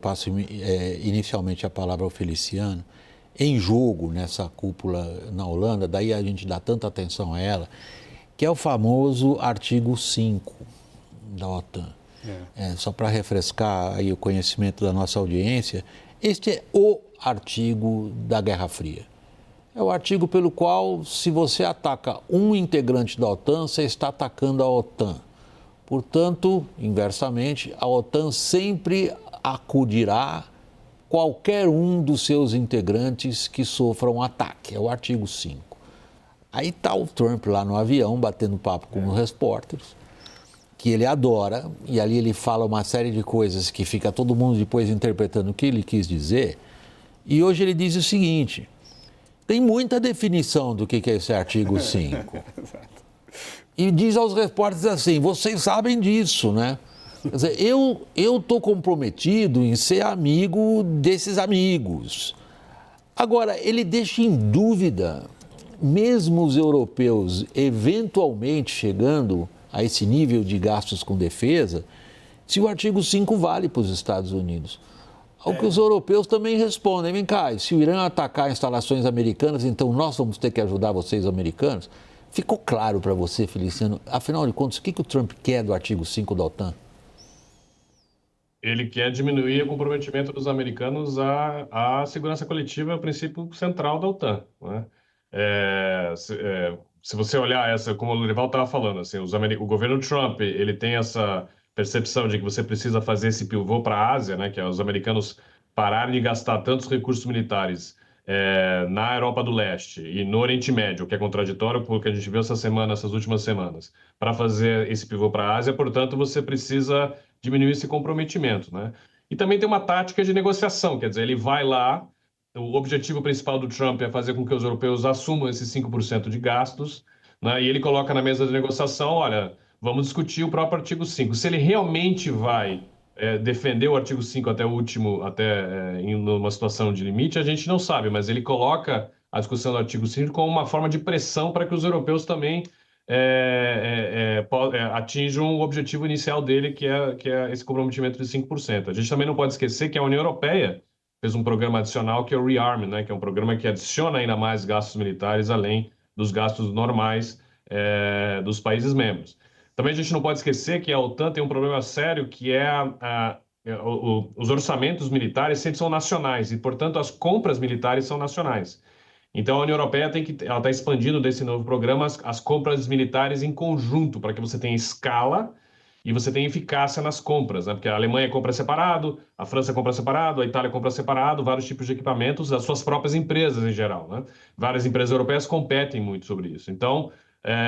Passo inicialmente a palavra ao Feliciano. Em jogo, nessa cúpula na Holanda, daí a gente dá tanta atenção a ela, que é o famoso artigo 5 da OTAN. Só para refrescar aí o conhecimento da nossa audiência, este é o artigo da Guerra Fria. É o artigo pelo qual, se você ataca um integrante da OTAN, você está atacando a OTAN. Portanto, inversamente, a OTAN sempre acudirá qualquer um dos seus integrantes que sofra um ataque. É o artigo 5. Aí está o Trump lá no avião, batendo papo com os repórteres, que ele adora, e ali ele fala uma série de coisas que fica todo mundo depois interpretando o que ele quis dizer. E hoje ele diz o seguinte: tem muita definição do que é esse artigo 5. E diz aos repórteres assim: vocês sabem disso, né? Quer dizer, eu estou comprometido em ser amigo desses amigos. Agora, ele deixa em dúvida, mesmo os europeus eventualmente chegando a esse nível de gastos com defesa, se o artigo 5 vale para os Estados Unidos. Ao que os europeus também respondem: vem cá, se o Irã atacar instalações americanas, então nós vamos ter que ajudar vocês, americanos? Ficou claro para você, Feliciano, afinal de contas, o que o Trump quer do artigo 5 da OTAN? Ele quer diminuir o comprometimento dos americanos à segurança coletiva, é o princípio central da OTAN, né? Se você olhar essa, como o Lorival estava falando, assim, o governo Trump, ele tem essa percepção de que você precisa fazer esse pivô para a Ásia, né? Que é os americanos pararem de gastar tantos recursos militares na Europa do Leste e no Oriente Médio, que é contraditório com o que a gente viu essas últimas semanas, para fazer esse pivô para a Ásia. Portanto, você precisa diminuir esse comprometimento, né? E também tem uma tática de negociação, quer dizer, ele vai lá, o objetivo principal do Trump é fazer com que os europeus assumam esses 5% de gastos, né? E ele coloca na mesa de negociação: olha, vamos discutir o próprio artigo 5. Se ele realmente vai defender o artigo 5 até o último, em uma situação de limite, a gente não sabe, mas ele coloca a discussão do artigo 5 como uma forma de pressão para que os europeus também atinjam o objetivo inicial dele, que é esse comprometimento de 5%. A gente também não pode esquecer que a União Europeia fez um programa adicional, que é o ReArm, né, que é um programa que adiciona ainda mais gastos militares, além dos gastos normais dos países membros. Também a gente não pode esquecer que a OTAN tem um problema sério, que é os orçamentos militares sempre são nacionais, e, portanto, as compras militares são nacionais. Então, a União Europeia ela está expandindo desse novo programa as compras militares em conjunto, para que você tenha escala e você tenha eficácia nas compras, né? Porque a Alemanha compra separado, a França compra separado, a Itália compra separado, vários tipos de equipamentos, as suas próprias empresas em geral, né? Várias empresas europeias competem muito sobre isso. Então,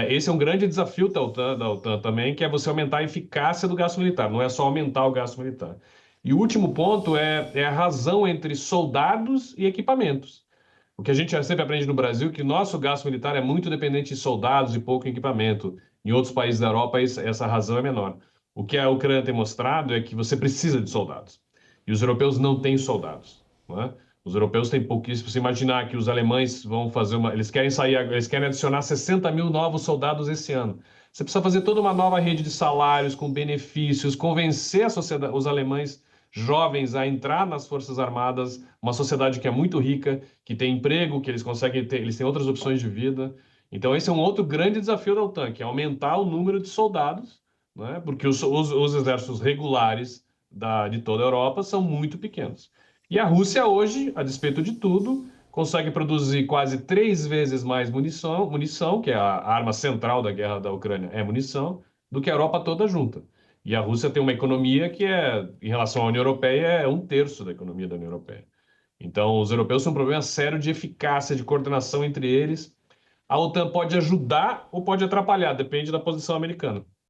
esse é um grande desafio da OTAN também, que é você aumentar a eficácia do gasto militar, não é só aumentar o gasto militar. E o último ponto é a razão entre soldados e equipamentos. O que a gente sempre aprende no Brasil é que nosso gasto militar é muito dependente de soldados e pouco em equipamento. Em outros países da Europa, essa razão é menor. O que a Ucrânia tem mostrado é que você precisa de soldados. E os europeus não têm soldados, não é? Os europeus têm pouquíssimo. Se você imaginar que os alemães vão fazer eles querem adicionar 60 mil novos soldados esse ano. Você precisa fazer toda uma nova rede de salários, com benefícios, convencer a sociedade, os alemães jovens a entrar nas Forças Armadas, uma sociedade que é muito rica, que tem emprego, que eles têm outras opções de vida. Então, esse é um outro grande desafio da OTAN, que é aumentar o número de soldados, né? Porque os exércitos regulares de toda a Europa são muito pequenos. E a Rússia hoje, a despeito de tudo, consegue produzir quase 3 vezes mais munição, que é a arma central da guerra da Ucrânia, é munição, do que a Europa toda junta. E a Rússia tem uma economia que em relação à União Europeia, é 1/3 da economia da União Europeia. Então, os europeus têm um problema sério de eficácia, de coordenação entre eles. A OTAN pode ajudar ou pode atrapalhar, depende da posição americana.